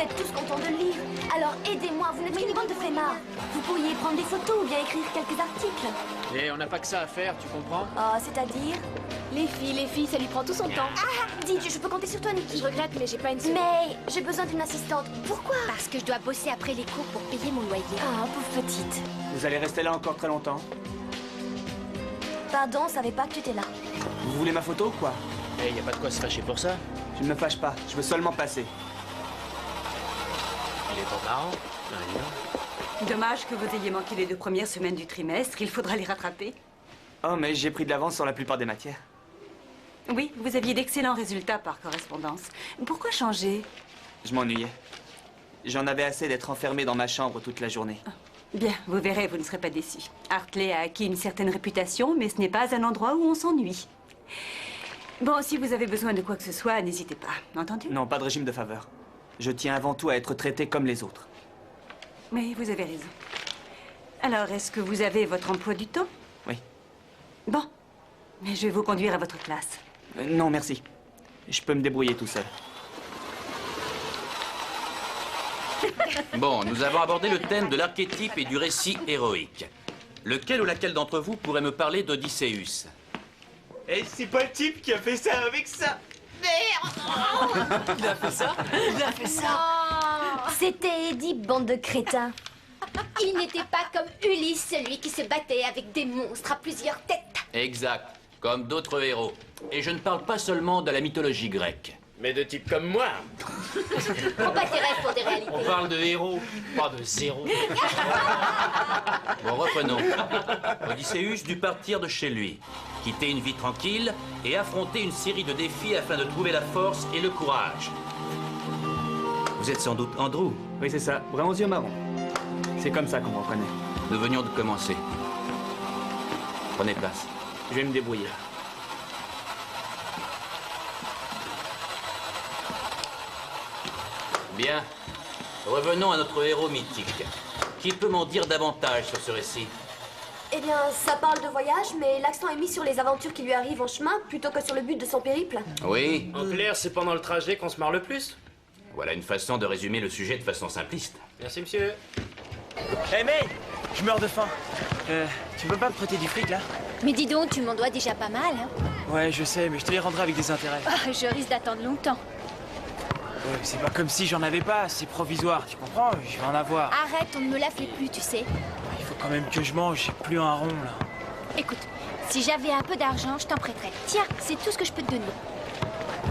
êtes tous contents de le lire. Alors aidez-moi, vous n'êtes qu'une bande de flemmards. Vous pourriez prendre des photos ou bien écrire quelques articles. Et on n'a pas que ça à faire, tu comprends? Oh, c'est-à-dire? Les filles, ça lui prend tout son temps. Ah, dites, je peux compter sur toi, Nikki. Je regrette, mais j'ai pas une seconde. Mais j'ai besoin d'une assistante. Pourquoi? Parce que je dois bosser après les cours pour payer mon loyer. Ah, pauvre petite. Vous allez rester là encore très longtemps? Pardon, on savait pas que tu étais là. Vous voulez ma photo ou quoi? Eh, y a pas de quoi se fâcher pour ça. Je ne me fâche pas, je veux seulement passer. Il est pas marrant. Ah, dis donc. Dommage que vous ayez manqué les 2 premières semaines du trimestre. Il faudra les rattraper. Oh, mais j'ai pris de l'avance sur la plupart des matières. Oui, vous aviez d'excellents résultats par correspondance. Pourquoi changer? Je m'ennuyais. J'en avais assez d'être enfermé dans ma chambre toute la journée. Bien, vous verrez, vous ne serez pas déçus. Hartley a acquis une certaine réputation, mais ce n'est pas un endroit où on s'ennuie. Bon, si vous avez besoin de quoi que ce soit, n'hésitez pas. Entendu? Non, pas de régime de faveur. Je tiens avant tout à être traité comme les autres. Oui, vous avez raison. Alors, est-ce que vous avez votre emploi du temps? Oui. Bon, mais je vais vous conduire à votre classe. Non, merci. Je peux me débrouiller tout seul. Bon, nous avons abordé le thème de l'archétype et du récit héroïque. Lequel ou laquelle d'entre vous pourrait me parler d'Odysseus? Et c'est pas le type qui a fait ça avec ça! Il a fait ça? Il a fait ça? C'était Édipe, bande de crétins. Il n'était pas comme Ulysse, celui qui se battait avec des monstres à plusieurs têtes. Exact, comme d'autres héros. Et je ne parle pas seulement de la mythologie grecque. Mais de type comme moi. Prends pas tes rêves pour des réalités. On parle de héros, pas de zéro. Bon, reprenons. Odysseus dut partir de chez lui, quitter une vie tranquille et affronter une série de défis afin de trouver la force et le courage. Vous êtes sans doute Andrew. Oui, c'est ça, brun aux yeux marrons. C'est comme ça qu'on me reconnaît. Nous venions de commencer. Prenez place. Je vais me débrouiller. Bien. Revenons à notre héros mythique. Qui peut m'en dire davantage sur ce récit? Eh bien, ça parle de voyage, mais l'accent est mis sur les aventures qui lui arrivent en chemin plutôt que sur le but de son périple. Oui. En clair, c'est pendant le trajet qu'on se marre le plus. Voilà une façon de résumer le sujet de façon simpliste. Merci, monsieur. Hey, May! Je meurs de faim. Tu peux pas me prêter du fric, là? Mais dis donc, tu m'en dois déjà pas mal, hein. Ouais, je sais, mais je te les rendrai avec des intérêts. Ah, je risque d'attendre longtemps. Ouais, c'est pas comme si j'en avais pas, c'est provisoire, tu comprends? Je vais en avoir. Arrête, on ne me la fait plus, tu sais. Il faut quand même que je mange, j'ai plus un rond, là. Écoute, si j'avais un peu d'argent, je t'en prêterais. Tiens, c'est tout ce que je peux te donner.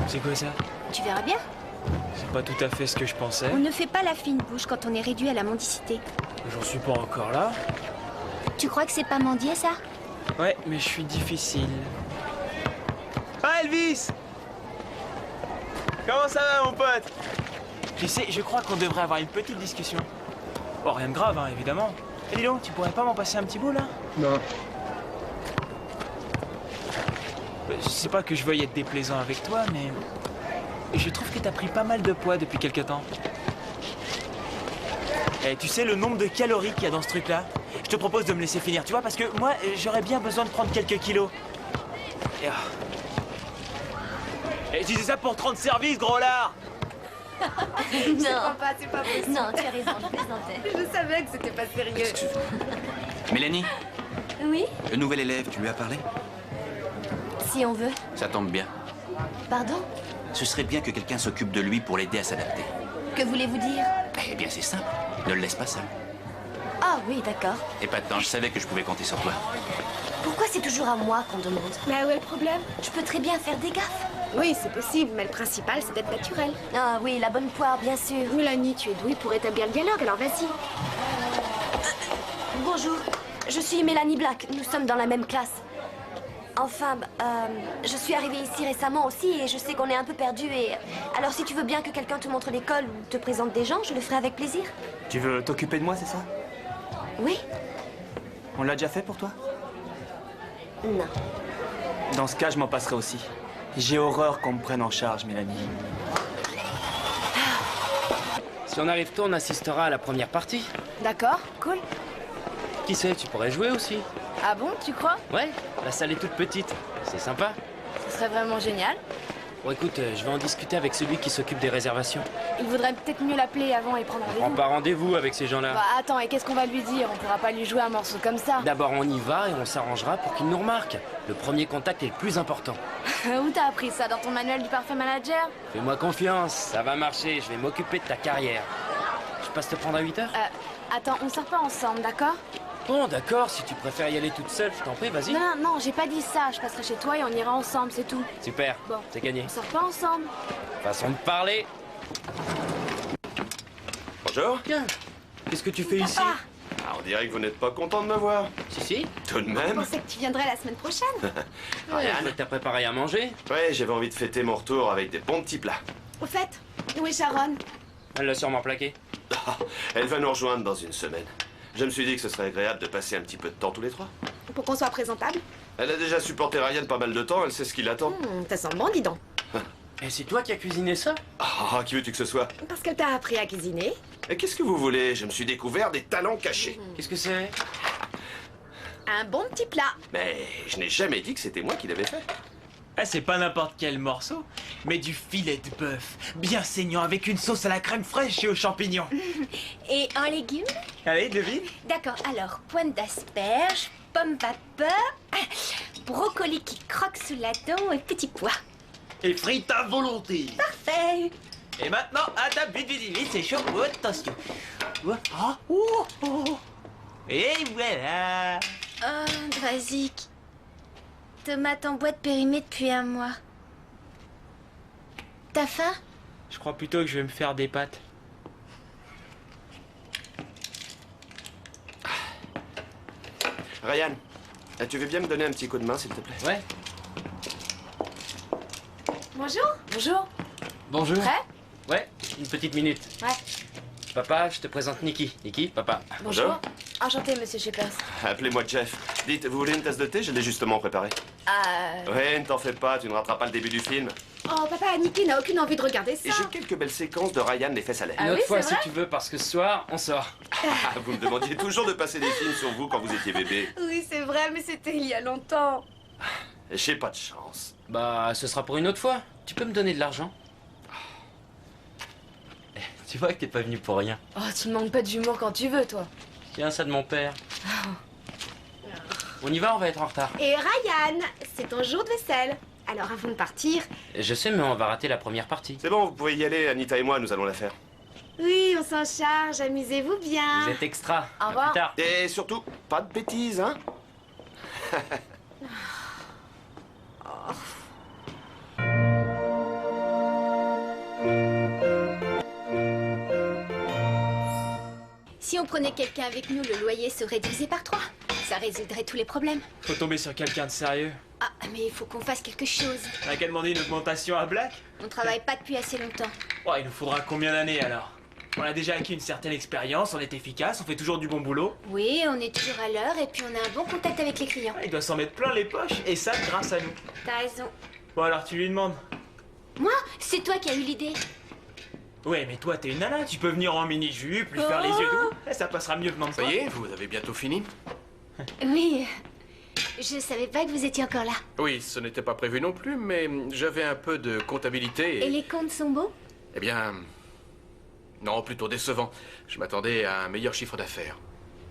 C'est quoi ça? Tu verras bien. C'est pas tout à fait ce que je pensais. On ne fait pas la fine bouche quand on est réduit à la mendicité. J'en suis pas encore là. Tu crois que c'est pas mendier, ça? Ouais, mais je suis difficile. Ah, Elvis! Comment ça va, mon pote? Tu sais, je crois qu'on devrait avoir une petite discussion. Oh, rien de grave, hein, évidemment. Et dis donc, tu pourrais pas m'en passer un petit bout, là? Non. Je sais pas que je veuille être déplaisant avec toi, mais... je trouve que t'as pris pas mal de poids depuis quelque temps. Et tu sais le nombre de calories qu'il y a dans ce truc-là? Je te propose de me laisser finir, tu vois, parce que moi, j'aurais bien besoin de prendre quelques kilos. Et, Et tu dis ça pour 30 services, gros lard! Non, c'est pas possible. non, tu as raison, je plaisantais. Je savais que c'était pas sérieux. Mélanie, Oui, le nouvel élève, tu lui as parlé? si on veut. Ça tombe bien. Pardon? Ce serait bien que quelqu'un s'occupe de lui pour l'aider à s'adapter. Que voulez-vous dire? Eh bien, c'est simple. Ne le laisse pas seul. Ah oui, d'accord. Et pas de temps, je savais que je pouvais compter sur toi. Pourquoi c'est toujours à moi qu'on demande? Bah où est le problème? Je peux très bien faire des gaffes. Oui, c'est possible, mais le principal, c'est d'être naturel. Ah oui, la bonne poire, bien sûr. Mélanie, tu es douée pour établir le dialogue, alors vas-y. Bonjour, je suis Mélanie Black, nous sommes dans la même classe. Enfin, je suis arrivée ici récemment aussi et je sais qu'on est un peu perdu et... Alors si tu veux bien que quelqu'un te montre l'école ou te présente des gens, je le ferai avec plaisir. Tu veux t'occuper de moi, c'est ça? Oui? On l'a déjà fait pour toi? Non. Dans ce cas, je m'en passerai aussi. J'ai horreur qu'on me prenne en charge, Mélanie. Si on arrive tôt, on assistera à la première partie. D'accord, cool. Qui sait, tu pourrais jouer aussi. Ah bon, tu crois? Ouais, la salle est toute petite. C'est sympa. Ce serait vraiment génial. Bon, écoute, je vais en discuter avec celui qui s'occupe des réservations. Il vaudrait peut-être mieux l'appeler avant et prendre On rendez-vous. prend pas rendez-vous avec ces gens-là. Bah attends, et qu'est-ce qu'on va lui dire? On pourra pas lui jouer un morceau comme ça. D'abord, on y va et on s'arrangera pour qu'il nous remarque. Le premier contact est le plus important. Où t'as appris ça? Dans ton manuel du parfait manager? Fais-moi confiance, ça va marcher, je vais m'occuper de ta carrière. Je passe te prendre à 8h? Attends, on sort pas ensemble, d'accord? Bon, d'accord, si tu préfères y aller toute seule, je t'en prie, vas-y. Non, non, j'ai pas dit ça. Je passerai chez toi et on ira ensemble, c'est tout. Super, Bon. c'est gagné. On sort pas ensemble. Façon de parler. Bonjour. Tiens, qu'est-ce que tu fais ici? Ah, on dirait que vous n'êtes pas content de me voir. Si. Tout de Je même. pensais que tu viendrais la semaine prochaine. Ariane, t'as préparé à manger? Ouais, j'avais envie de fêter mon retour avec des bons petits plats. Au fait, où est Sharon? Elle l'a sûrement plaqué. Ah, elle va nous rejoindre dans une semaine. Je me suis dit que ce serait agréable de passer un petit peu de temps tous les trois. Pour qu'on soit présentable. Elle a déjà supporté Ryan pas mal de temps, elle sait ce qui l'attend. Ça sent bon, dis donc. Et c'est toi qui as cuisiné ça? Ah, qui veux-tu que ce soit? Parce qu'elle t'a appris à cuisiner. Et qu'est-ce que vous voulez? Je me suis découvert des talents cachés. Qu'est-ce que c'est? Un bon petit plat. Mais je n'ai jamais dit que c'était moi qui l'avais fait. Ah, c'est pas n'importe quel morceau, mais du filet de bœuf, bien saignant avec une sauce à la crème fraîche et aux champignons. Et un légume? Allez, devine. D'accord, alors, pointe d'asperges, pomme vapeur, brocoli qui croque sous la dent et petits pois. Et frites à volonté. Parfait. Et maintenant, à table, vite, c'est chaud. Oh, attention. Oh. Et voilà. Vas-y. Tomate en boîte périmée depuis un mois. T'as faim? Je crois plutôt que je vais me faire des pâtes. Ryan, tu veux bien me donner un petit coup de main, s'il te plaît? Ouais. Bonjour. Bonjour. Bonjour. Prêt? Ouais, une petite minute. Ouais. Papa, je te présente Nikki. Nikki, papa. Bonjour. Enchanté, monsieur Shepers. Appelez-moi Jeff. Dites, vous voulez une tasse de thé? Je l'ai justement préparée. Ouais, ne t'en fais pas, tu ne rateras pas le début du film. Oh, papa, Nikki n'a aucune envie de regarder ça. Et j'ai quelques belles séquences de Ryan les fesses à l'air. Ah Une oui, autre fois c'est si vrai tu veux, parce que ce soir, on sort. Ah, vous me demandiez toujours de passer des films sur vous quand vous étiez bébé. Oui, c'est vrai, mais c'était il y a longtemps. J'ai pas de chance. Bah, ce sera pour une autre fois. Tu peux me donner de l'argent? Tu vois que t'es pas venu pour rien. Oh, tu ne manques pas d'humour quand tu veux, toi. Tiens, ça de mon père. On y va, on va être en retard. Et Ryan, c'est ton jour de vaisselle. Alors avant de partir... Je sais, mais on va rater la première partie. C'est bon, vous pouvez y aller, Anita et moi, nous allons la faire. Oui, on s'en charge, amusez-vous bien. Vous êtes extra. Au À revoir. plus tard. Et surtout, pas de bêtises, hein? Si on prenait quelqu'un avec nous, le loyer serait divisé par 3. Ça résoudrait tous les problèmes. Faut tomber sur quelqu'un de sérieux. Ah, mais il faut qu'on fasse quelque chose. On a qu'à demander une augmentation à Black. On travaille pas depuis assez longtemps. Oh, il nous faudra combien d'années alors? On a déjà acquis une certaine expérience, on est efficace, on fait toujours du bon boulot. Oui, on est toujours à l'heure et puis on a un bon contact avec les clients. Il doit s'en mettre plein les poches, et ça grâce à nous. T'as raison. Bon alors tu lui demandes. Moi, c'est toi qui as eu l'idée. Ouais, mais toi t'es une nana, tu peux venir en mini-jupe, lui faire les yeux doux, et ça passera mieux venant de Ça toi. y est, vous avez bientôt fini? Oui, je savais pas que vous étiez encore là. Oui, ce n'était pas prévu non plus, mais j'avais un peu de comptabilité Et les comptes sont beaux? Eh bien... Non, plutôt décevant. Je m'attendais à un meilleur chiffre d'affaires.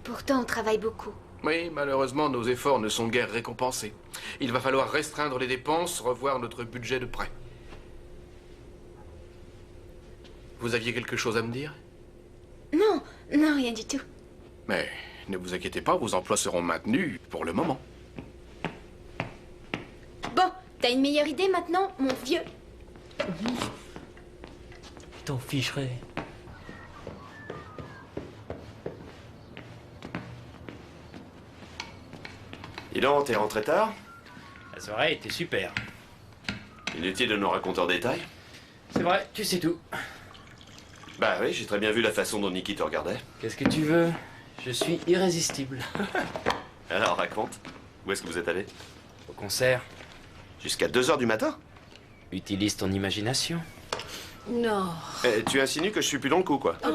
Pourtant, on travaille beaucoup. Oui, malheureusement, nos efforts ne sont guère récompensés. Il va falloir restreindre les dépenses, revoir notre budget de près. Vous aviez quelque chose à me dire? Non, non, rien du tout. Mais ne vous inquiétez pas, vos emplois seront maintenus pour le moment. Bon, t'as une meilleure idée maintenant, mon vieux? T'en ficherais. Dis donc, t'es rentré tard? La soirée était super. Inutile de nous raconter en détail. C'est vrai, tu sais tout. Bah oui, j'ai très bien vu la façon dont Nikki te regardait. Qu'est-ce que tu veux? Je suis irrésistible. Alors, raconte. Où est-ce que vous êtes allé? Au concert, Jusqu'à 2h du matin? utilise ton imagination. Non. Tu insinues que je suis plus dans le coup, quoi. Oh,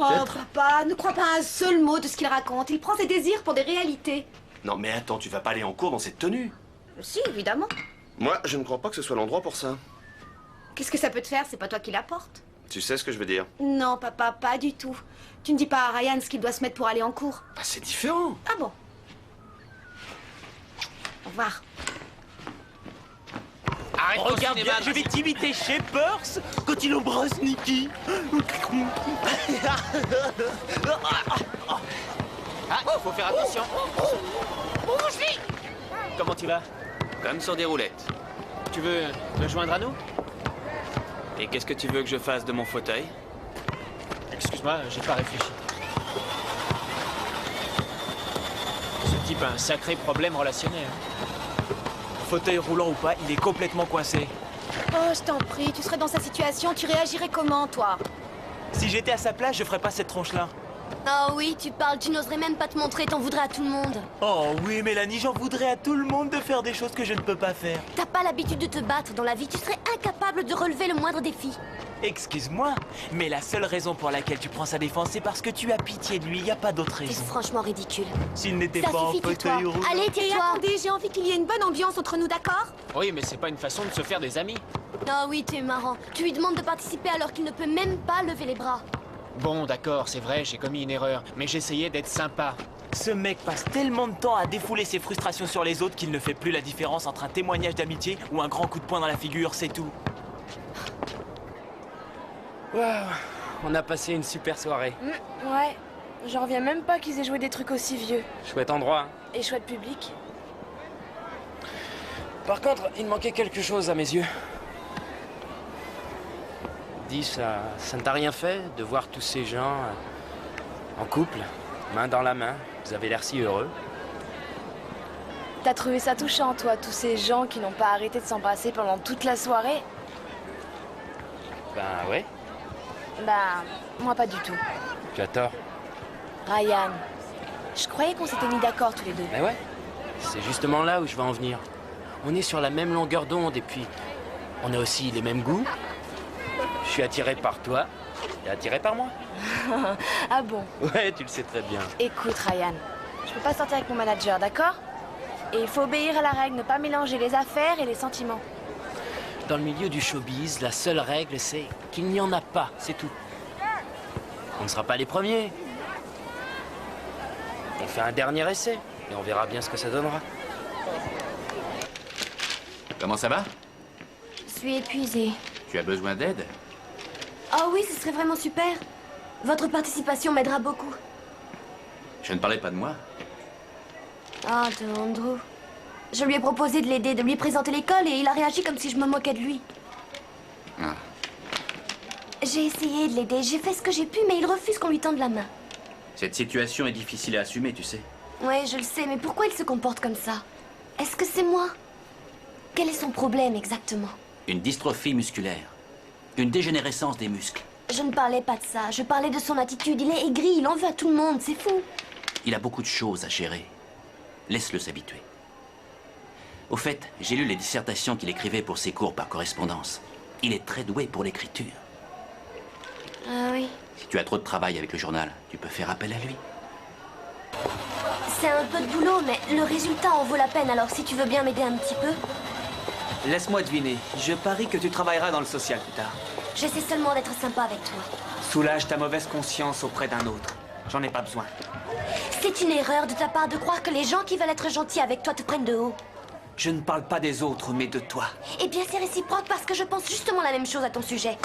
papa, ne crois pas un seul mot de ce qu'il raconte. Il prend ses désirs pour des réalités. Non mais attends, tu vas pas aller en cours dans cette tenue. Si, évidemment. Moi, je ne crois pas que ce soit l'endroit pour ça. Qu'est-ce que ça peut te faire? C'est pas toi qui la porte. Tu sais ce que je veux dire? Non, papa, pas du tout. Tu ne dis pas à Ryan ce qu'il doit se mettre pour aller en cours. Ah, c'est différent. Ah bon? Au revoir. Arrête, regarde bien, je vais t'imiter Shepers quand il embrasse Nikki. Ah, faut faire attention. Bouge-lui! Comment tu vas? Comme sur des roulettes. Tu veux me joindre à nous? Et qu'est-ce que tu veux que je fasse de mon fauteuil? Excuse-moi, j'ai pas réfléchi. Ce type a un sacré problème relationnel. Fauteuil roulant ou pas, il est complètement coincé. Oh, je t'en prie, tu serais dans sa situation, tu réagirais comment, toi? Si j'étais à sa place, je ferais pas cette tronche-là. Oh oui, tu parles, tu n'oserais même pas te montrer, t'en voudrais à tout le monde. Oh oui, Mélanie, j'en voudrais à tout le monde de faire des choses que je ne peux pas faire. T'as pas l'habitude de te battre dans la vie, tu serais incapable de relever le moindre défi. Excuse-moi, mais la seule raison pour laquelle tu prends sa défense, c'est parce que tu as pitié de lui, y a pas d'autre C'est raison. franchement ridicule. S'il n'était Ça pas en suffit, tais-toi. fauteuil roulant... Allez, Et tais-toi. attendez, j'ai envie qu'il y ait une bonne ambiance entre nous, d'accord? Oui, mais c'est pas une façon de se faire des amis. Ah oui, t'es marrant. Tu lui demandes de participer alors qu'il ne peut même pas lever les bras. Bon, d'accord, c'est vrai, j'ai commis une erreur, mais j'essayais d'être sympa. Ce mec passe tellement de temps à défouler ses frustrations sur les autres qu'il ne fait plus la différence entre un témoignage d'amitié ou un grand coup de poing dans la figure, c'est tout. Waouh, on a passé une super soirée. Ouais, j'en reviens même pas qu'ils aient joué des trucs aussi vieux. Chouette endroit. Et chouette public. Par contre, il manquait quelque chose à mes yeux. Dis, ça ne t'a rien fait de voir tous ces gens en couple, main dans la main? Vous avez l'air si heureux. T'as trouvé ça touchant, toi, tous ces gens qui n'ont pas arrêté de s'embrasser pendant toute la soirée? Ben ouais, Bah, moi pas du tout. tu as tort. Ryan, je croyais qu'on s'était mis d'accord tous les deux. Mais ouais, c'est justement là où je veux en venir. On est sur la même longueur d'onde et puis on a aussi les mêmes goûts. Je suis attiré par toi et attiré par moi. Ah bon? Ouais, tu le sais très bien. Écoute, Ryan, je peux pas sortir avec mon manager, d'accord? Et il faut obéir à la règle, ne pas mélanger les affaires et les sentiments. Dans le milieu du showbiz, la seule règle, c'est qu'il n'y en a pas, c'est tout. On ne sera pas les premiers. On fait un dernier essai et on verra bien ce que ça donnera. Comment ça va? Je suis épuisée. Tu as besoin d'aide? Oh oui, ce serait vraiment super. Votre participation m'aidera beaucoup. Je ne parlais pas de moi. Ah, de Andrew. Je lui ai proposé de l'aider, de lui présenter l'école et il a réagi comme si je me moquais de lui. Ah. J'ai essayé de l'aider, j'ai fait ce que j'ai pu, mais il refuse qu'on lui tende la main. Cette situation est difficile à assumer, tu sais. Ouais, je le sais, mais pourquoi il se comporte comme ça? Est-ce que c'est moi? Quel est son problème exactement? Une dystrophie musculaire. Une dégénérescence des muscles. Je ne parlais pas de ça, je parlais de son attitude. Il est aigri, il en veut à tout le monde, c'est fou. Il a beaucoup de choses à gérer. Laisse-le s'habituer. Au fait, j'ai lu les dissertations qu'il écrivait pour ses cours par correspondance. Il est très doué pour l'écriture. Ah oui. Si tu as trop de travail avec le journal, tu peux faire appel à lui. C'est un peu de boulot, mais le résultat en vaut la peine, alors si tu veux bien m'aider un petit peu. Laisse-moi deviner. Je parie que tu travailleras dans le social plus tard. J'essaie seulement d'être sympa avec toi. Soulage ta mauvaise conscience auprès d'un autre. J'en ai pas besoin. C'est une erreur de ta part de croire que les gens qui veulent être gentils avec toi te prennent de haut. Je ne parle pas des autres, mais de toi. Eh bien, c'est réciproque parce que je pense justement la même chose à ton sujet.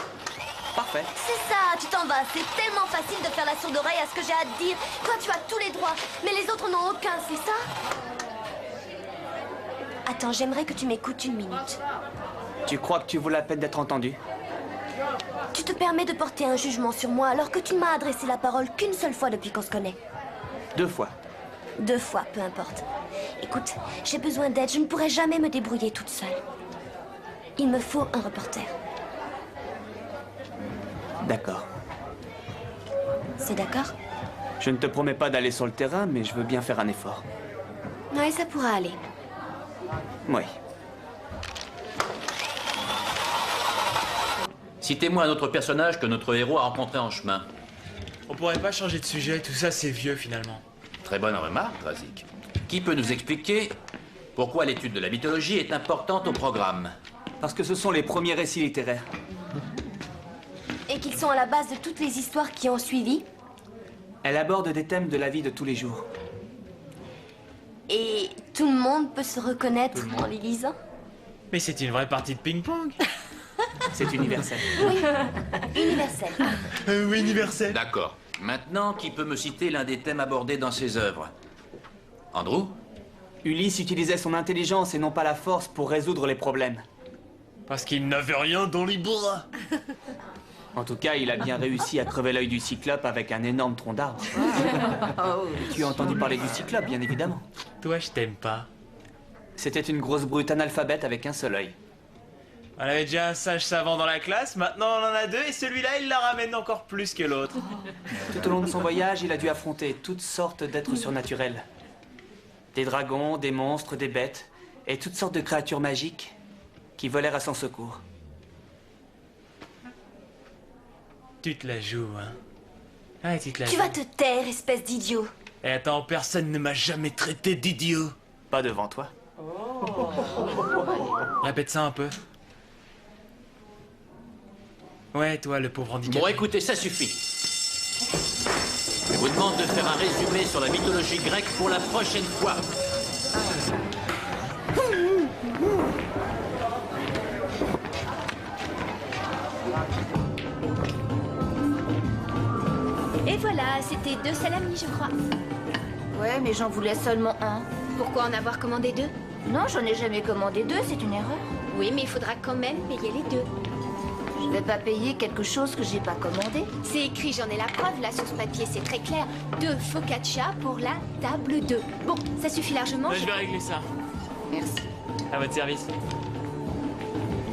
Parfait. C'est ça, tu t'en vas. C'est tellement facile de faire la sourde oreille à ce que j'ai à te dire. Toi, tu as tous les droits, mais les autres n'ont aucun, c'est ça? Attends, j'aimerais que tu m'écoutes une minute. Tu crois que tu vaux la peine d'être entendu? Tu te permets de porter un jugement sur moi alors que tu ne m'as adressé la parole qu'une seule fois depuis qu'on se connaît. 2 fois. 2 fois, peu importe. Écoute, j'ai besoin d'aide, je ne pourrai jamais me débrouiller toute seule. Il me faut un reporter. D'accord. C'est d'accord? Je ne te promets pas d'aller sur le terrain, mais je veux bien faire un effort. Oui, ça pourra aller. Oui. Citez-moi un autre personnage que notre héros a rencontré en chemin. On pourrait pas changer de sujet, tout ça c'est vieux finalement. Très bonne remarque, Drazik. Qui peut nous expliquer pourquoi l'étude de la mythologie est importante au programme? Parce que ce sont les premiers récits littéraires. qu'ils sont à la base de toutes les histoires qui ont suivi. Elle aborde des thèmes de la vie de tous les jours. Et tout le monde peut se reconnaître en les lisant. Mais c'est une vraie partie de ping-pong. C'est universel. Oui, universel. Oui, universel. D'accord. Maintenant, qui peut me citer l'un des thèmes abordés dans ses œuvres? Andrew? Ulysse utilisait son intelligence et non pas la force pour résoudre les problèmes. Parce qu'il n'avait rien dans les bras. En tout cas, il a bien réussi à crever l'œil du cyclope avec un énorme tronc d'arbre. Tu as entendu parler du cyclope, bien évidemment. Toi, je t'aime pas. C'était une grosse brute analphabète avec un seul œil. On avait déjà un sage savant dans la classe, maintenant on en a deux, et celui-là, il la ramène encore plus que l'autre. Tout au long de son voyage, il a dû affronter toutes sortes d'êtres surnaturels. Des dragons, des monstres, des bêtes, et toutes sortes de créatures magiques qui volèrent à son secours. Tu te la joues, hein? Ouais, tu te la joues. Tu vas te taire, espèce d'idiot. Et attends, personne ne m'a jamais traité d'idiot. Pas devant toi. Répète ça un peu. Ouais, toi, le pauvre handicapé. Bon, écoutez, ça suffit. Je vous demande de faire un résumé sur la mythologie grecque pour la prochaine fois. Et voilà, c'était 2 salamis, je crois. Ouais, mais j'en voulais seulement un. Pourquoi en avoir commandé 2? Non, j'en ai jamais commandé 2, c'est une erreur. Oui, mais il faudra quand même payer les 2. Je vais pas payer quelque chose que j'ai pas commandé. C'est écrit, j'en ai la preuve, là, sur ce papier, c'est très clair. 2 focaccia pour la table 2. Bon, ça suffit largement. Ouais, je vais régler ça. Merci. À votre service.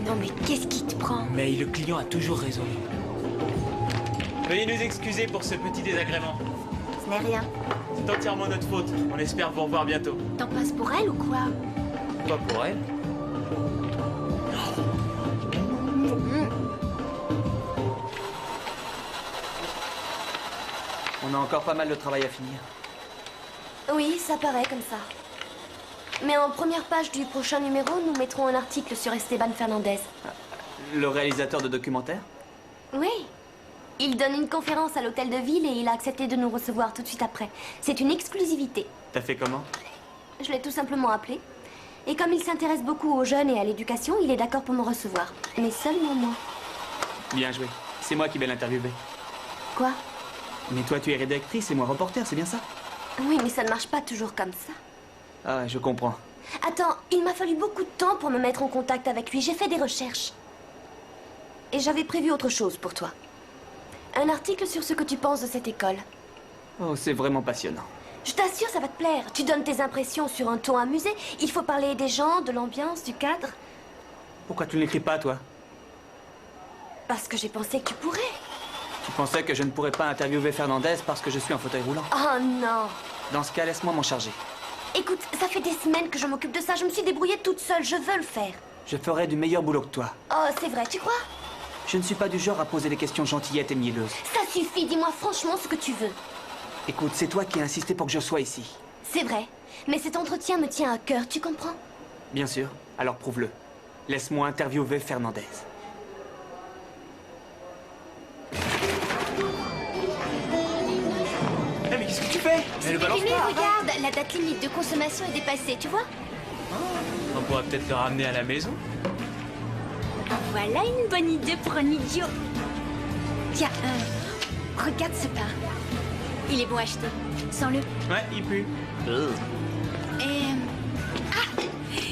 Non, mais qu'est-ce qui te prend? Mais le client a toujours raison. Veuillez nous excuser pour ce petit désagrément. Ce n'est rien. C'est entièrement notre faute. On espère vous revoir bientôt. T'en passes pour elle ou quoi? Pas pour elle. On a encore pas mal de travail à finir. Oui, ça paraît comme ça. Mais en première page du prochain numéro, nous mettrons un article sur Esteban Fernandez. Le réalisateur de documentaire? Oui. Il donne une conférence à l'hôtel de ville et il a accepté de nous recevoir tout de suite après. C'est une exclusivité. T'as fait comment? Je l'ai tout simplement appelé. Et comme il s'intéresse beaucoup aux jeunes et à l'éducation, il est d'accord pour me recevoir. Mais seulement moi. Bien joué. C'est moi qui vais l'interviewer. Quoi? Mais toi, tu es rédactrice et moi reporter, c'est bien ça? Oui, mais ça ne marche pas toujours comme ça. Ah, je comprends. Attends, il m'a fallu beaucoup de temps pour me mettre en contact avec lui. J'ai fait des recherches. Et j'avais prévu autre chose pour toi. Un article sur ce que tu penses de cette école. Oh, c'est vraiment passionnant. Je t'assure, ça va te plaire. Tu donnes tes impressions sur un ton amusé. Il faut parler des gens, de l'ambiance, du cadre. Pourquoi tu ne l'écris pas, toi? Parce que j'ai pensé que tu pourrais. Tu pensais que je ne pourrais pas interviewer Fernandez parce que je suis en fauteuil roulant? Oh non. Dans ce cas, laisse-moi m'en charger. Écoute, ça fait des semaines que je m'occupe de ça. Je me suis débrouillée toute seule. Je veux le faire. Je ferai du meilleur boulot que toi. Oh, c'est vrai, tu crois? Je ne suis pas du genre à poser des questions gentillettes et mielleuses. Ça suffit, dis-moi franchement ce que tu veux. Écoute, c'est toi qui as insisté pour que je sois ici. C'est vrai, mais cet entretien me tient à cœur, tu comprends? Bien sûr, alors prouve-le. Laisse-moi interviewer Fernandez. Mais qu'est-ce que tu fais? C'est terminé, regarde, la date limite de consommation est dépassée, tu vois? On pourrait peut-être le ramener à la maison. Voilà une bonne idée pour un idiot. Tiens, regarde ce pain. Il est bon à acheter. Sens-le. Ouais, il pue. Et... Ah!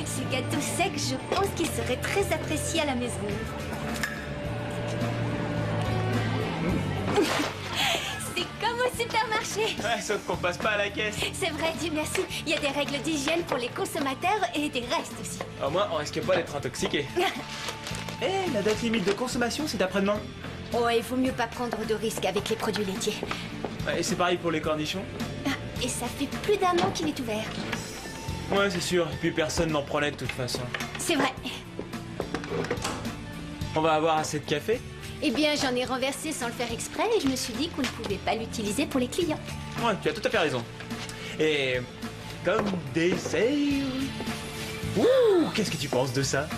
Ce gâteau sec, je pense qu'il serait très apprécié à la maison. C'est comme au supermarché. Ouais, sauf qu'on passe pas à la caisse. C'est vrai, Dieu merci. Il y a des règles d'hygiène pour les consommateurs et des restes aussi. Au moins, on risque pas d'être intoxiqué. Eh, la date limite de consommation, c'est après-demain. Oh, il vaut mieux pas prendre de risques avec les produits laitiers. Et c'est pareil pour les cornichons. Et ça fait plus d'1 an qu'il est ouvert. Ouais, c'est sûr. Et puis personne n'en prenait de toute façon. C'est vrai. On va avoir assez de café? Eh bien, j'en ai renversé sans le faire exprès et je me suis dit qu'on ne pouvait pas l'utiliser pour les clients. Ouais, tu as tout à fait raison. Et comme dessert... Ouh, qu'est-ce que tu penses de ça?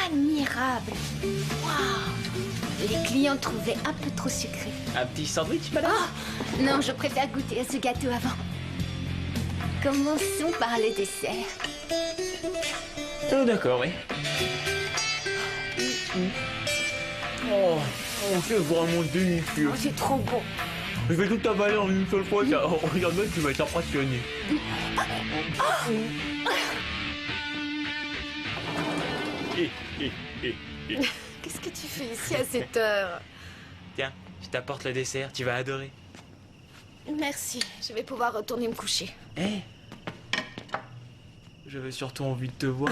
Admirable. Waouh. Les clients trouvaient un peu trop sucré. Un petit sandwich, madame? Oh, non, je préfère goûter à ce gâteau avant. Commençons par le dessert. Oh, d'accord, oui. Oh, c'est vraiment délicieux. Oh, c'est trop bon. Je vais tout avaler en une seule fois. Oh, regarde-moi, tu vas être impressionné. Qu'est-ce que tu fais ici à cette heure? Tiens, je t'apporte le dessert, tu vas adorer. Merci, je vais pouvoir retourner me coucher. Hé, j'avais surtout envie de te voir.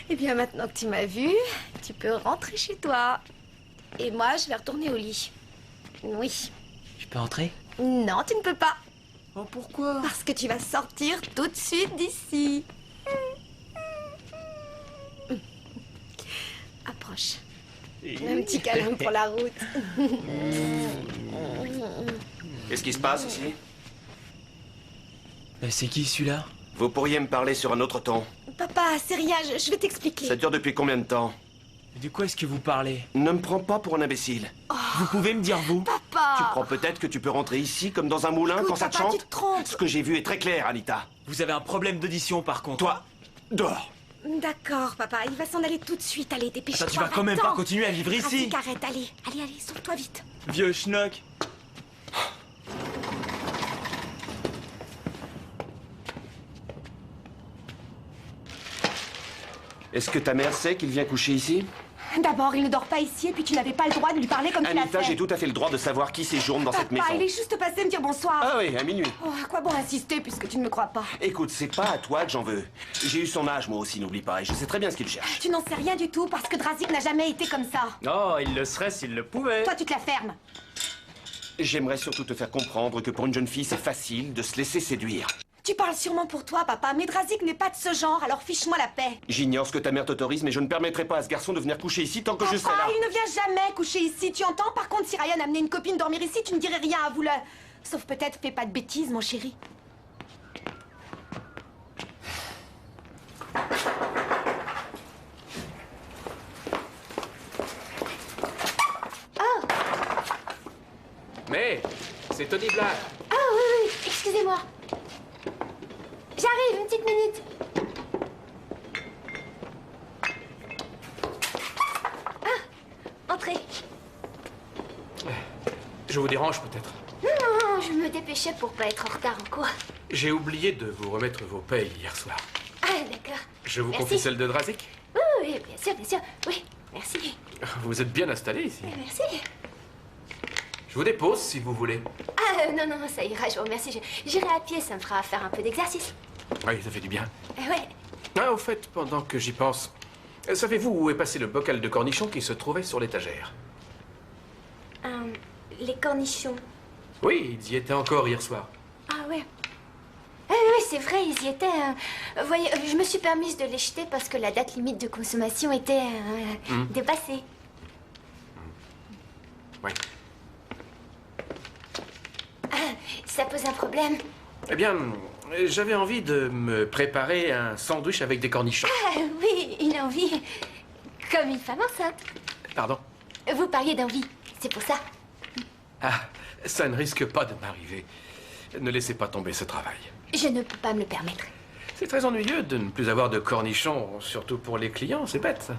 Eh bien, maintenant que tu m'as vu, tu peux rentrer chez toi. Et moi, je vais retourner au lit. Oui. Je peux entrer? Non, tu ne peux pas. Oh, pourquoi? Parce que tu vas sortir tout de suite d'ici. Approche. Un petit câlin pour la route. Qu'est-ce qui se passe ici? C'est qui celui-là? Vous pourriez me parler sur un autre ton. Papa, c'est rien, je vais t'expliquer. Ça dure depuis combien de temps? De quoi est-ce que vous parlez? Ne me prends pas pour un imbécile. Vous pouvez me dire vous? Papa! Tu crois peut-être que tu peux rentrer ici comme dans un moulin Écoute, quand ça te papa, chante? tu te trompes. Ce que j'ai vu est très clair, Anita. Vous avez un problème d'audition par contre. Toi, dehors. D'accord, papa, il va s'en aller tout de suite. Allez, dépêche-toi. Attends, tu vas quand même pas va-t'en. continuer à vivre ici. Rafik, arrête, allez, sauve-toi vite. Vieux schnock. Est-ce que ta mère sait qu'il vient coucher ici? D'abord, il ne dort pas ici, et puis tu n'avais pas le droit de lui parler comme tu l'as Anita, fait. j'ai tout à fait le droit de savoir qui séjourne dans cette maison. Papa, il est juste passé me dire bonsoir. Ah oui, à minuit. Oh, à quoi bon insister puisque tu ne me crois pas? Écoute, c'est pas à toi que j'en veux. J'ai eu son âge, moi aussi, n'oublie pas, et je sais très bien ce qu'il cherche. Tu n'en sais rien du tout parce que Drazik n'a jamais été comme ça. Oh, il le serait s'il le pouvait. Toi, tu te la fermes. J'aimerais surtout te faire comprendre que pour une jeune fille, c'est facile de se laisser séduire. Tu parles sûrement pour toi, papa, mais Drazik n'est pas de ce genre, alors fiche-moi la paix. J'ignore ce que ta mère t'autorise, mais je ne permettrai pas à ce garçon de venir coucher ici tant que je serai Papa, là. il ne vient jamais coucher ici, tu entends? Par contre, si Ryan a amené une copine dormir ici, tu ne dirais rien à vous le... Sauf peut-être, fais pas de bêtises, mon chéri. Mais c'est Tony Black. Ah oui, oui, excusez-moi. J'arrive, une petite minute. Ah, entrez. Je vous dérange peut-être. Non, non, non, je me dépêchais pour pas être en retard en cours. J'ai oublié de vous remettre vos payes hier soir. Ah, d'accord. Je vous Merci. confie celle de Drazik. Oui, oui, bien sûr, bien sûr. Oui, merci. Vous êtes bien installé ici. Merci. Je vous dépose si vous voulez. Ah, non, non, ça ira, je vous remercie. J'irai à pied, ça me fera faire un peu d'exercice. Oui, ça fait du bien. Ouais. Ah, au fait, pendant que j'y pense, savez-vous où est passé le bocal de cornichons qui se trouvait sur l'étagère? Les cornichons. Oui, ils y étaient encore hier soir. Ah, ouais. Ah, oui, c'est vrai, ils y étaient. Vous voyez, je me suis permise de les jeter parce que la date limite de consommation était dépassée. Oui. Ah, ça pose un problème. Eh bien, j'avais envie de me préparer un sandwich avec des cornichons. Ah, oui, une envie. Comme une femme enceinte. Pardon? Vous parliez d'envie, c'est pour ça. Ah, ça ne risque pas de m'arriver. Ne laissez pas tomber ce travail. Je ne peux pas me le permettre. C'est très ennuyeux de ne plus avoir de cornichons, surtout pour les clients, c'est bête ça.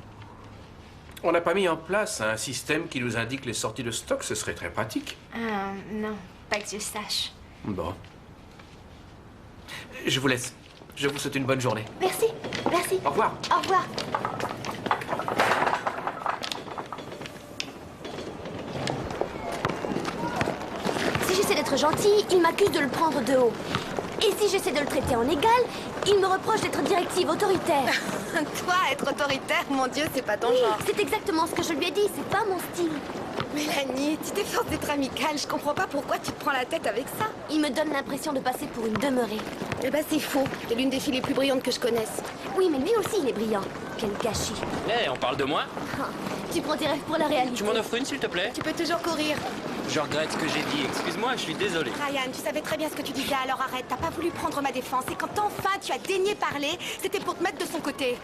On n'a pas mis en place un système qui nous indique les sorties de stock, ce serait très pratique. Ah, non, pas que je sache. Bon. Je vous laisse. Je vous souhaite une bonne journée. Merci, merci. Au revoir. Au revoir. Si j'essaie d'être gentille, il m'accuse de le prendre de haut. Et si j'essaie de le traiter en égal, il me reproche d'être directive, autoritaire. Toi, être autoritaire, mon Dieu, c'est pas ton Oui, genre. c'est exactement ce que je lui ai dit, c'est pas mon style. Mélanie, tu t'efforces d'être amicale, je comprends pas pourquoi tu te prends la tête avec ça. Il me donne l'impression de passer pour une demeurée. Eh ben c'est faux, t'es l'une des filles les plus brillantes que je connaisse. Oui, mais lui aussi, il est brillant. Quel gâchis. Eh, on parle de moi? Tu prends tes rêves pour la réalité. Tu m'en offres une, s'il te plaît? Tu peux toujours courir. Je regrette ce que j'ai dit. Excuse-moi, je suis désolé. Ryan, tu savais très bien ce que tu disais, alors arrête. T'as pas voulu prendre ma défense. Et quand enfin tu as daigné parler, c'était pour te mettre de son côté.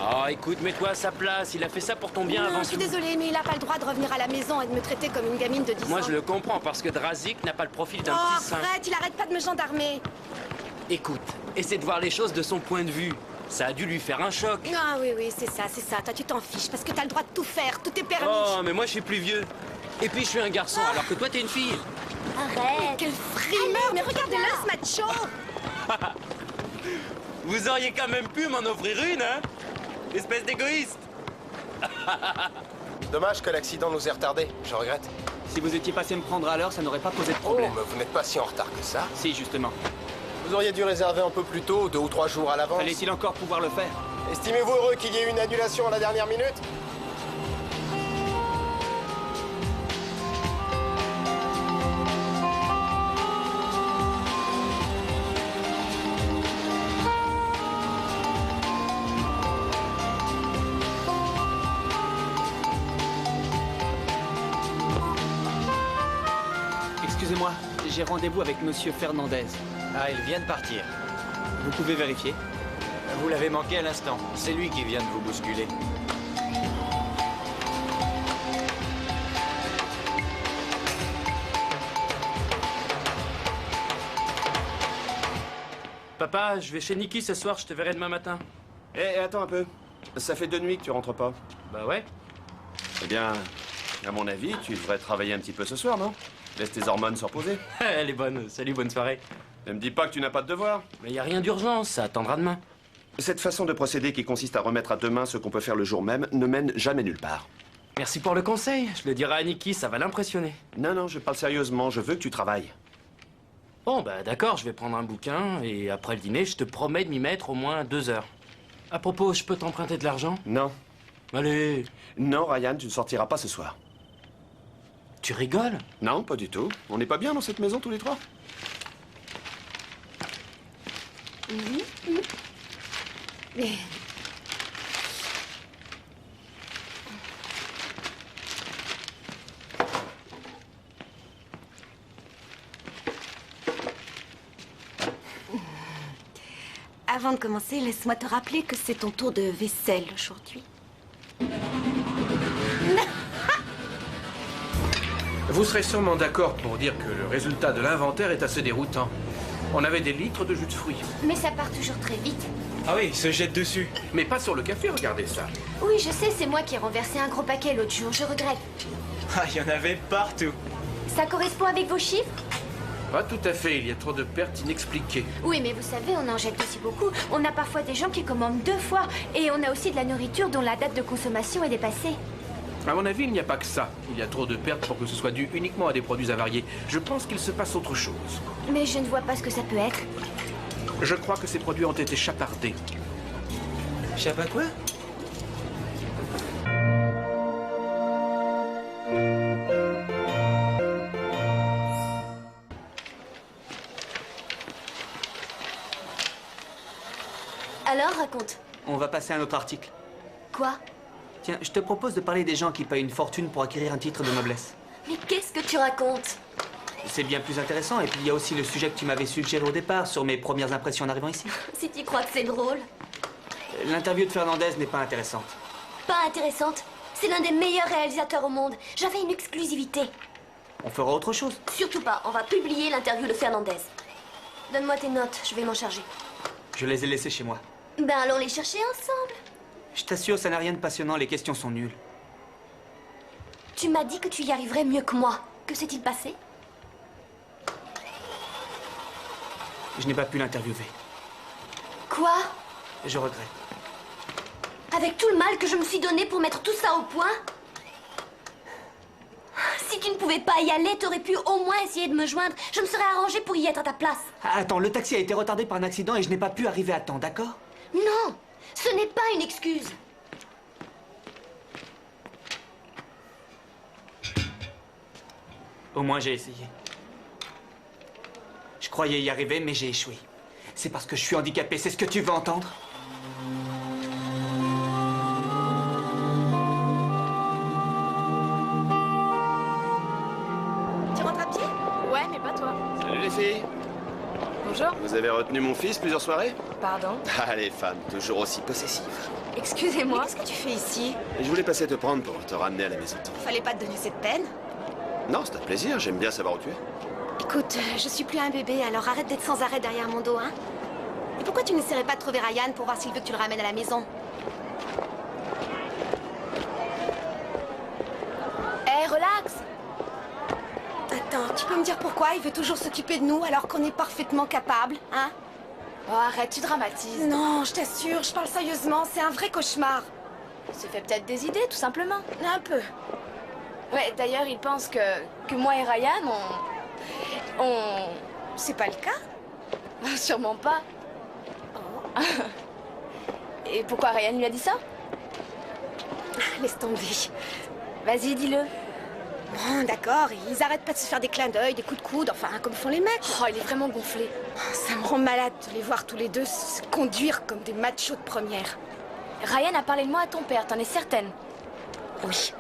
Oh, écoute, mets-toi à sa place. Il a fait ça pour ton bien Non, avant je suis tout. désolée, mais il a pas le droit de revenir à la maison et de me traiter comme une gamine de 10 ans. Moi, je le comprends, parce que Drazik n'a pas le profil d'un Oh, petit saint. arrête, il arrête pas de me gendarmer. Écoute, essaie de voir les choses de son point de vue. Ça a dû lui faire un choc. Ah oui, oui, c'est ça, c'est ça. Toi, tu t'en fiches parce que t'as le droit de tout faire, tout est permis. Oh, mais moi, je suis plus vieux. Et puis, je suis un garçon, alors que toi, t'es une fille. Arrête. Quel frimeur, mais regardez-le, ce macho. Vous auriez quand même pu m'en offrir une, hein? Espèce d'égoïste. Dommage que l'accident nous ait retardé. Je regrette. Si vous étiez passé me prendre à l'heure, ça n'aurait pas posé de Oh, problème. mais vous n'êtes pas si en retard que ça. Si, justement. Vous auriez dû réserver un peu plus tôt, 2 ou 3 jours à l'avance. Fallait-il encore pouvoir le faire? Estimez-vous heureux qu'il y ait eu une annulation à la dernière minute? Excusez-moi, j'ai rendez-vous avec Monsieur Fernandez. Ah, il vient de partir. Vous pouvez vérifier? Vous l'avez manqué à l'instant. C'est lui qui vient de vous bousculer. Papa, je vais chez Nikki ce soir, je te verrai demain matin. Eh, attends un peu. Ça fait 2 nuits que tu rentres pas. Bah ouais. Eh bien, à mon avis, tu devrais travailler un petit peu ce soir, non? Laisse tes hormones se reposer. Elle est bonne. Salut, bonne soirée. Ne me dis pas que tu n'as pas de devoir. Mais y a rien d'urgent, ça attendra demain. Cette façon de procéder qui consiste à remettre à demain ce qu'on peut faire le jour même ne mène jamais nulle part. Merci pour le conseil. Je le dirai à Nikki, ça va l'impressionner. Non, non, je parle sérieusement. Je veux que tu travailles. Bon, bah d'accord, je vais prendre un bouquin et après le dîner, je te promets de m'y mettre au moins 2 heures. À propos, je peux t'emprunter de l'argent? Non. Allez. Non, Ryan, tu ne sortiras pas ce soir. Tu rigoles? Non, pas du tout. On n'est pas bien dans cette maison tous les trois? Mais... Avant de commencer, laisse-moi te rappeler que c'est ton tour de vaisselle aujourd'hui. Vous serez sûrement d'accord pour dire que le résultat de l'inventaire est assez déroutant. On avait des litres de jus de fruits. Mais ça part toujours très vite. Ah oui, il se jette dessus. Mais pas sur le café, regardez ça. Oui, je sais, c'est moi qui ai renversé un gros paquet l'autre jour, je regrette. Ah, il y en avait partout. Ça correspond avec vos chiffres? Pas tout à fait, il y a trop de pertes inexpliquées. Oui, mais vous savez, on en jette aussi beaucoup. On a parfois des gens qui commandent 2 fois. Et on a aussi de la nourriture dont la date de consommation est dépassée. À mon avis, il n'y a pas que ça. Il y a trop de pertes pour que ce soit dû uniquement à des produits avariés. Je pense qu'il se passe autre chose. Mais je ne vois pas ce que ça peut être. Je crois que ces produits ont été chapardés. Chapa quoi? Alors, raconte. On va passer à un autre article. Quoi? Tiens, je te propose de parler des gens qui payent une fortune pour acquérir un titre de noblesse. Mais qu'est-ce que tu racontes? C'est bien plus intéressant. Et puis il y a aussi le sujet que tu m'avais suggéré au départ sur mes premières impressions en arrivant ici. Si tu crois que c'est drôle. L'interview de Fernandez n'est pas intéressante. Pas intéressante. C'est l'un des meilleurs réalisateurs au monde. J'avais une exclusivité. On fera autre chose. Surtout pas. On va publier l'interview de Fernandez. Donne-moi tes notes, je vais m'en charger. Je les ai laissées chez moi. Ben allons les chercher ensemble. Je t'assure, ça n'a rien de passionnant, les questions sont nulles. Tu m'as dit que tu y arriverais mieux que moi. Que s'est-il passé? Je n'ai pas pu l'interviewer. Quoi? Je regrette. Avec tout le mal que je me suis donné pour mettre tout ça au point? Si tu ne pouvais pas y aller, t'aurais pu au moins essayer de me joindre. Je me serais arrangée pour y être à ta place. Attends, le taxi a été retardé par un accident et je n'ai pas pu arriver à temps, d'accord? Non, ce n'est pas une excuse. Au moins j'ai essayé. Je croyais y arriver, mais j'ai échoué. C'est parce que je suis handicapé, c'est ce que tu veux entendre? les filles. Bonjour. Vous avez retenu mon fils plusieurs soirées? Pardon? Ah, les femmes, toujours aussi possessives. Excusez-moi. Qu'est-ce que tu fais ici? Et je voulais passer te prendre pour te ramener à la maison. Fallait pas te donner cette peine. Non, c'est un plaisir, j'aime bien savoir où tu es. Écoute, je suis plus un bébé, alors arrête d'être sans arrêt derrière mon dos, hein? Et pourquoi tu n'essaierais pas de trouver Ryan pour voir s'il veut que tu le ramènes à la maison? Hé, relax. Attends, tu peux me dire pourquoi il veut toujours s'occuper de nous alors qu'on est parfaitement capable, hein? Oh, arrête, tu dramatises. Non, je t'assure, je parle sérieusement, c'est un vrai cauchemar. Il se fait peut-être des idées, tout simplement. Un peu. Ouais, d'ailleurs, il pense que moi et Ryan, C'est pas le cas? Sûrement pas. Et pourquoi Ryan lui a dit ça? Laisse tomber. Vas-y, dis-le. Bon, d'accord, ils arrêtent pas de se faire des clins d'œil, des coups de coude, enfin, comme font les mecs. Oh, il est vraiment gonflé. Ça me rend malade de les voir tous les deux se conduire comme des machos de première. Ryan a parlé de moi à ton père, t'en es certaine? Oui.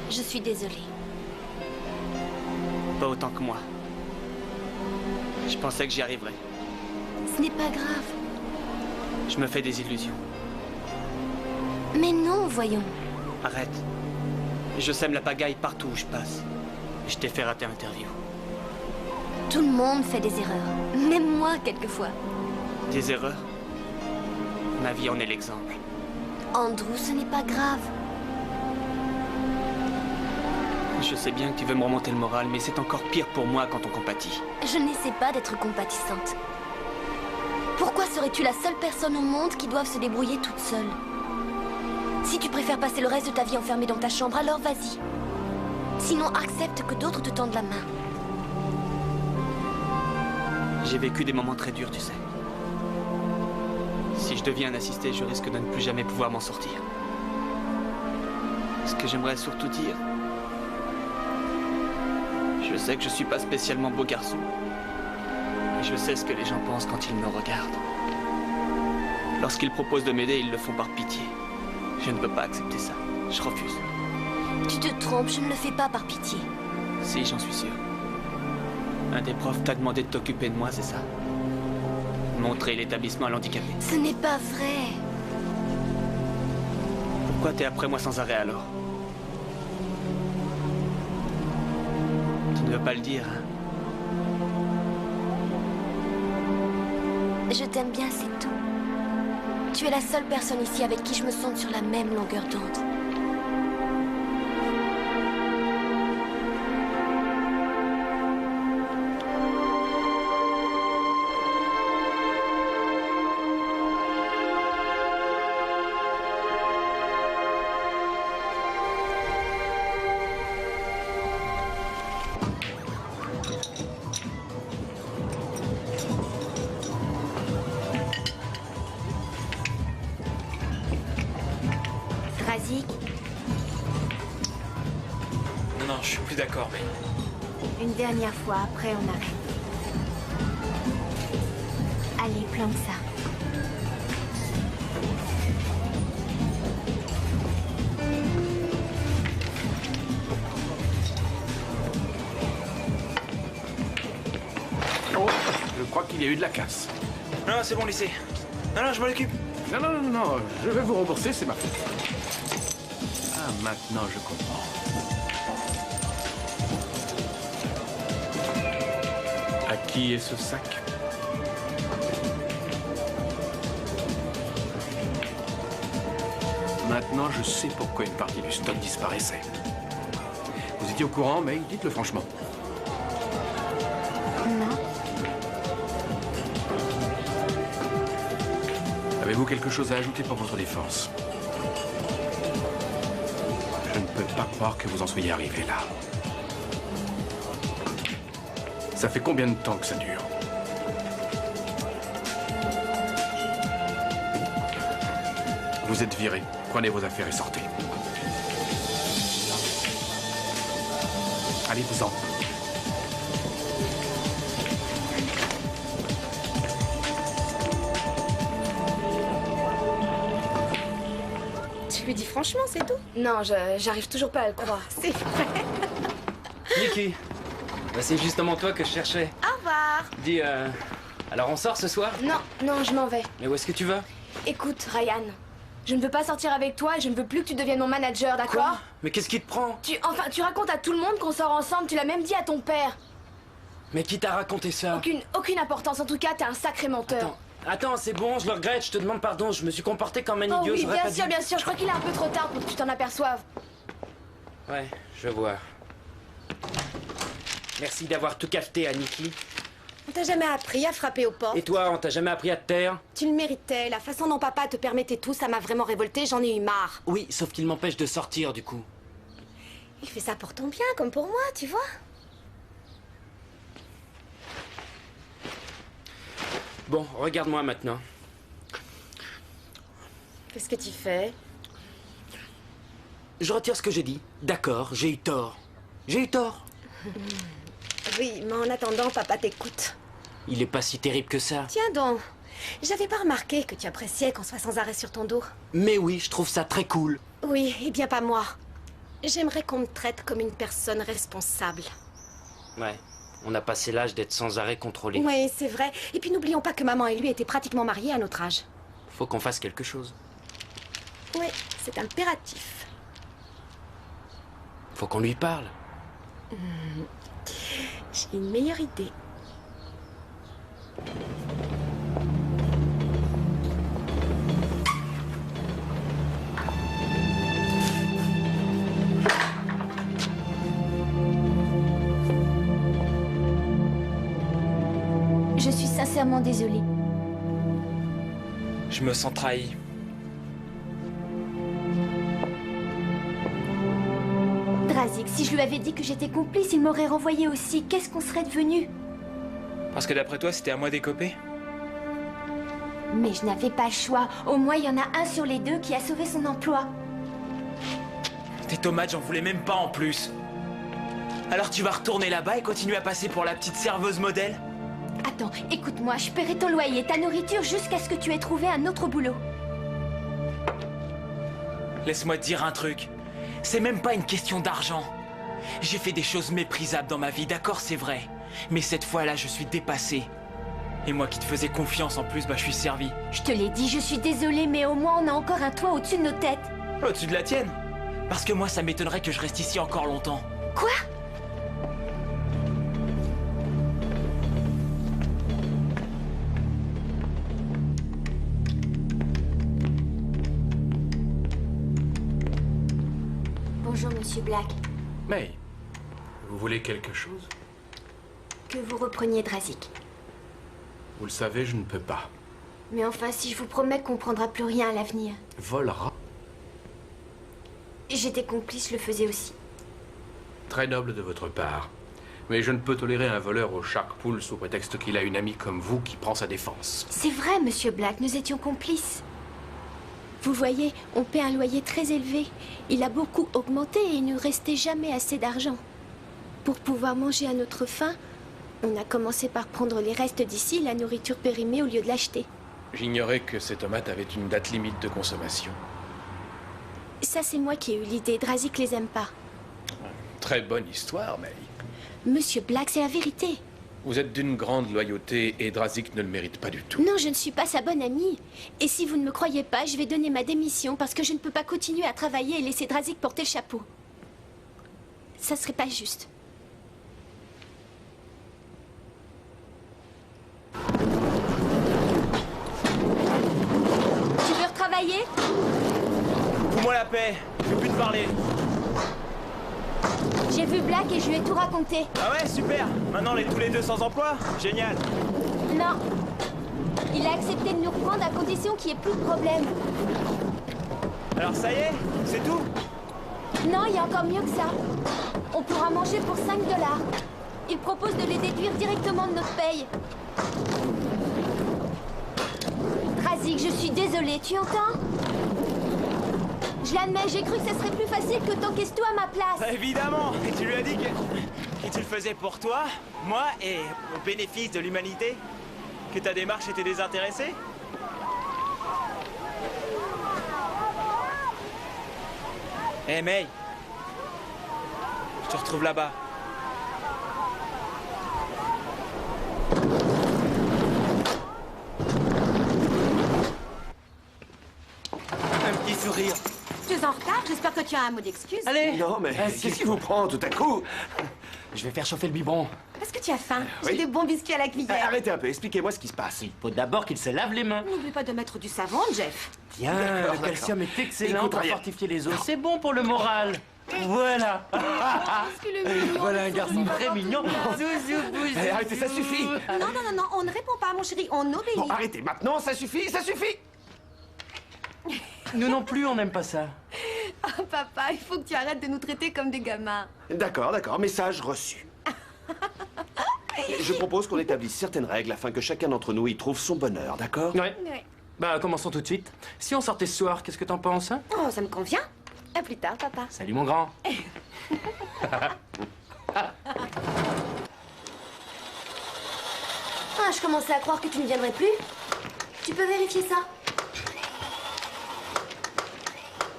Je suis désolée. Pas autant que moi. Je pensais que j'y arriverais. Ce n'est pas grave. Je me fais des illusions. Mais non, voyons. Arrête. Je sème la pagaille partout où je passe. Je t'ai fait rater l'interview. Tout le monde fait des erreurs. Même moi, quelquefois. Des erreurs? Ma vie en est l'exemple. Andrew, ce n'est pas grave. Je sais bien que tu veux me remonter le moral, mais c'est encore pire pour moi quand on compatit. Je n'essaie pas d'être compatissante. Pourquoi serais-tu la seule personne au monde qui doive se débrouiller toute seule? Si tu préfères passer le reste de ta vie enfermée dans ta chambre, alors vas-y. Sinon, accepte que d'autres te tendent la main. J'ai vécu des moments très durs, tu sais. Si je deviens un assisté, je risque de ne plus jamais pouvoir m'en sortir. Ce que j'aimerais surtout dire... Je sais que je suis pas spécialement beau garçon. Mais je sais ce que les gens pensent quand ils me regardent. Lorsqu'ils proposent de m'aider, ils le font par pitié. Je ne peux pas accepter ça. Je refuse. Tu te trompes, je ne le fais pas par pitié. Si, j'en suis sûr. Un des profs t'a demandé de t'occuper de moi, c'est ça? Montrer l'établissement à l'handicapé. Ce n'est pas vrai. Pourquoi t'es après moi sans arrêt alors? Tu ne veux pas le dire, hein? Je t'aime bien, c'est tout. Tu es la seule personne ici avec qui je me sente sur la même longueur d'onde. Razik, Non, je suis plus d'accord, mais... une dernière fois, après on arrête. Allez, plante ça. Oh, je crois qu'il y a eu de la casse. Non, c'est bon, lycée. Non, je m'en occupe. Non, non, non, non, je vais vous rembourser, c'est ma faute. Ah, maintenant je comprends. À qui est ce sac? Maintenant, je sais pourquoi une partie du stock disparaissait. Vous étiez au courant, mais dites-le franchement. Non. Avez-vous quelque chose à ajouter pour votre défense? Je ne peux pas croire que vous en soyez arrivé là. Ça fait combien de temps que ça dure? Vous êtes viré. Prenez vos affaires et sortez. Allez-vous-en. Tu lui dis franchement, c'est tout? Non, j'arrive toujours pas à le croire. C'est vrai. Nikki, bah, c'est justement toi que je cherchais. Au revoir. Dis, alors on sort ce soir? Non, je m'en vais. Mais où est-ce que tu vas? Écoute, Ryan, je ne veux pas sortir avec toi et je ne veux plus que tu deviennes mon manager, d'accord? Quoi? Mais qu'est-ce qui te prend? Tu racontes à tout le monde qu'on sort ensemble, tu l'as même dit à ton père. Mais qui t'a raconté ça? Aucune importance, en tout cas, t'es un sacré menteur. Attends, c'est bon, je le regrette, je te demande pardon, je me suis comporté comme un idiot, oui, j'aurais pas dû. bien sûr, je crois qu'il est un peu trop tard pour que tu t'en aperçoives. Ouais, je vois. Merci d'avoir tout cafeté à Nikki. On t'a jamais appris à frapper aux portes. Et toi, on t'a jamais appris à te taire? Tu le méritais. La façon dont papa te permettait tout, ça m'a vraiment révoltée. J'en ai eu marre. Oui, sauf qu'il m'empêche de sortir, du coup. Il fait ça pour ton bien, comme pour moi, tu vois. Bon, regarde-moi maintenant. Qu'est-ce que tu fais? Je retire ce que j'ai dit. D'accord, j'ai eu tort. J'ai eu tort. Oui, mais en attendant, papa t'écoute. Il est pas si terrible que ça. Tiens donc, j'avais pas remarqué que tu appréciais qu'on soit sans arrêt sur ton dos. Mais oui, je trouve ça très cool. Oui, et bien pas moi. J'aimerais qu'on me traite comme une personne responsable. Ouais, on a passé l'âge d'être sans arrêt contrôlé. Oui, c'est vrai. Et puis n'oublions pas que maman et lui étaient pratiquement mariés à notre âge. Faut qu'on fasse quelque chose. Oui, c'est impératif. Faut qu'on lui parle. J'ai une meilleure idée. Je suis sincèrement désolée. Je me sens trahi. Drazik, si je lui avais dit que j'étais complice, il m'aurait renvoyé aussi. Qu'est-ce qu'on serait devenu? Parce que d'après toi, c'était à moi d'écoper? Mais je n'avais pas le choix. Au moins, il y en a un sur les deux qui a sauvé son emploi. Tes tomates, j'en voulais même pas en plus. Alors tu vas retourner là-bas et continuer à passer pour la petite serveuse modèle? Attends, écoute-moi, je paierai ton loyer, ta nourriture jusqu'à ce que tu aies trouvé un autre boulot. Laisse-moi te dire un truc. C'est même pas une question d'argent. J'ai fait des choses méprisables dans ma vie, d'accord, c'est vrai. Mais cette fois-là, je suis dépassé. Et moi qui te faisais confiance en plus, bah je suis servi. Je te l'ai dit, je suis désolée, mais au moins on a encore un toit au-dessus de nos têtes. Au-dessus de la tienne? Parce que moi, ça m'étonnerait que je reste ici encore longtemps. Quoi? Bonjour, Monsieur Black. May, vous voulez quelque chose? Que vous repreniez Drazik. Vous le savez, je ne peux pas. Mais enfin, si je vous promets qu'on ne prendra plus rien à l'avenir. Volera? J'étais complice, je le faisais aussi. Très noble de votre part. Mais je ne peux tolérer un voleur au Sharkpool sous prétexte qu'il a une amie comme vous qui prend sa défense. C'est vrai, Monsieur Black, nous étions complices. Vous voyez, on paie un loyer très élevé. Il a beaucoup augmenté et il ne restait jamais assez d'argent. Pour pouvoir manger à notre faim, on a commencé par prendre les restes d'ici, la nourriture périmée, au lieu de l'acheter. J'ignorais que ces tomates avaient une date limite de consommation. Ça, c'est moi qui ai eu l'idée. Drazik les aime pas. Très bonne histoire, May. Monsieur Black, c'est la vérité. Vous êtes d'une grande loyauté et Drazik ne le mérite pas du tout. Non, je ne suis pas sa bonne amie. Et si vous ne me croyez pas, je vais donner ma démission parce que je ne peux pas continuer à travailler et laisser Drazik porter le chapeau. Ça serait pas juste. Tu veux retravailler? Fous-moi la paix, je veux plus te parler. J'ai vu Black et je lui ai tout raconté. Ah ouais, super. Maintenant, on est tous les deux sans emploi. Génial. Non. Il a accepté de nous reprendre à condition qu'il n'y ait plus de problème. Alors ça y est, c'est tout? Non, il y a encore mieux que ça. On pourra manger pour 5 $. Il propose de les déduire directement de notre paye. Drazik, je suis désolée, tu entends? Je l'admets, j'ai cru que ce serait plus facile que t'encaisses-toi à ma place. Bah, évidemment. Et tu lui as dit que tu le faisais pour toi, moi et au bénéfice de l'humanité? Que ta démarche était désintéressée? Hé, May. Je te retrouve là-bas. Un petit sourire. Tu es en retard, j'espère que tu as un mot d'excuse. Allez. Non, mais qu'est-ce qui vous prend tout à coup? Je vais faire chauffer le biberon. Est-ce que tu as faim? Oui. J'ai des bons biscuits à la cuillère. Arrêtez un peu, expliquez-moi ce qui se passe. Il faut d'abord qu'il se lave les mains. N'oublie pas de mettre du savon, Jeff. Tiens, le calcium est excellent Écoute, pour rien. fortifier les os. C'est bon pour le moral. Voilà. Voilà un garçon très mignon. Zouzou, bouzou. Eh, arrêtez, ça suffit. Non, non, non, non, on ne répond pas, mon chéri, on obéit. Bon, arrêtez maintenant, ça suffit, ça suffit. Nous non plus, on n'aime pas ça. Oh, papa, il faut que tu arrêtes de nous traiter comme des gamins. D'accord, d'accord, message reçu. Je propose qu'on établisse certaines règles afin que chacun d'entre nous y trouve son bonheur, d'accord? Ouais. Bah, commençons tout de suite. Si on sortait ce soir, qu'est-ce que t'en penses, hein? Oh, ça me convient. À plus tard, papa. Salut, mon grand. Ah, je commençais à croire que tu ne viendrais plus. Tu peux vérifier ça?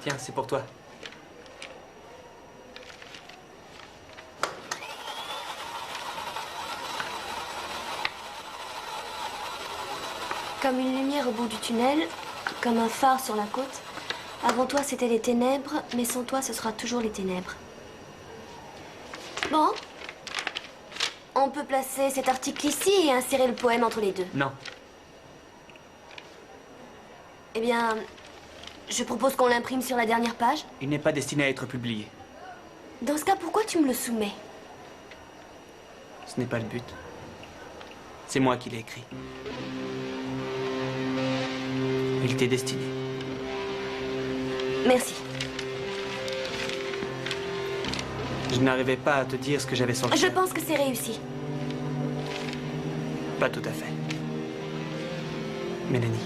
Tiens, c'est pour toi. Comme une lumière au bout du tunnel, comme un phare sur la côte. Avant toi, c'était les ténèbres, mais sans toi, ce sera toujours les ténèbres. Bon. On peut placer cet article ici et insérer le poème entre les deux. Non. Eh bien, je propose qu'on l'imprime sur la dernière page. Il n'est pas destiné à être publié. Dans ce cas, pourquoi tu me le soumets? Ce n'est pas le but. C'est moi qui l'ai écrit. Il t'est destiné. Merci. Je n'arrivais pas à te dire ce que j'avais senti. Je pense que c'est réussi. Pas tout à fait. Mélanie.